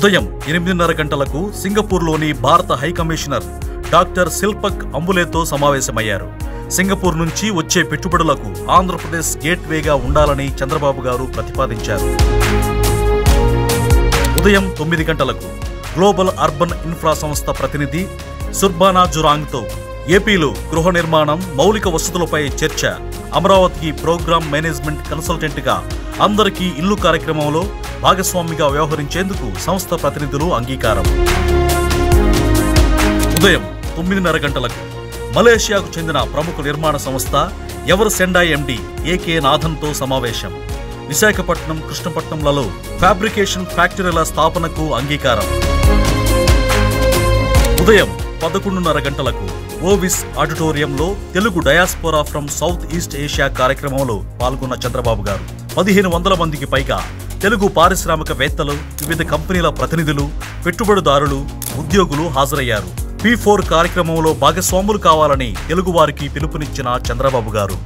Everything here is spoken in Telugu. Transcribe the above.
ఉదయం 8:30 గంటలకు సింగపూర్లోని భారత హైకమిషనర్ డాక్టర్ శిల్పక్ అంబులేతో సమావేశమయ్యారు. సింగపూర్ నుంచి వచ్చే పెట్టుబడులకు ఆంధ్రప్రదేశ్ గేట్వేగా ఉండాలని చంద్రబాబు గారు ప్రతిపాదించారు. ఉదయం 9 గంటలకు గ్లోబల్ అర్బన్ ఇన్ఫ్రా సంస్థ ప్రతినిధి సుర్బానా జురాంగ్తో ఏపీలో గృహ నిర్మాణం, మౌలిక వసతులపై చర్చ. అమరావతికి ప్రోగ్రామ్ మేనేజ్మెంట్ కన్సల్టెంట్గా అందరికీ ఇల్లు కార్యక్రమంలో భాగస్వామిగా వ్యవహరించేందుకు సంస్థ ప్రతినిధులు అంగీకారం. ఉదయం 9:30 గంటలకు మలేషియాకు చెందిన ప్రముఖ నిర్మాణ సంస్థ ఎవర్ సెండాయ్ ఎండి ఏకే నాథన్తో సమావేశం. విశాఖపట్నం, కృష్ణపట్నంలలో ఫ్యాబ్రికేషన్ ఫ్యాక్టరీల స్థాపనకు అంగీకారం. ఉదయం 11:30 గంటలకు ఓవిస్ ఆడిటోరియంలో Telugu diaspora from south east Asia కార్యక్రమంలో పాల్గొన్న చంద్రబాబు గారు 1500 మందికి పైగా తెలుగు పారిశ్రామికవేత్తలు, వివిధ కంపెనీల ప్రతినిధులు, పెట్టుబడిదారులు, ఉద్యోగులు హాజరయ్యారు. P4 కార్యక్రమంలో భాగస్వాములు కావాలని తెలుగు వారికి పిలుపునిచ్చిన చంద్రబాబు గారు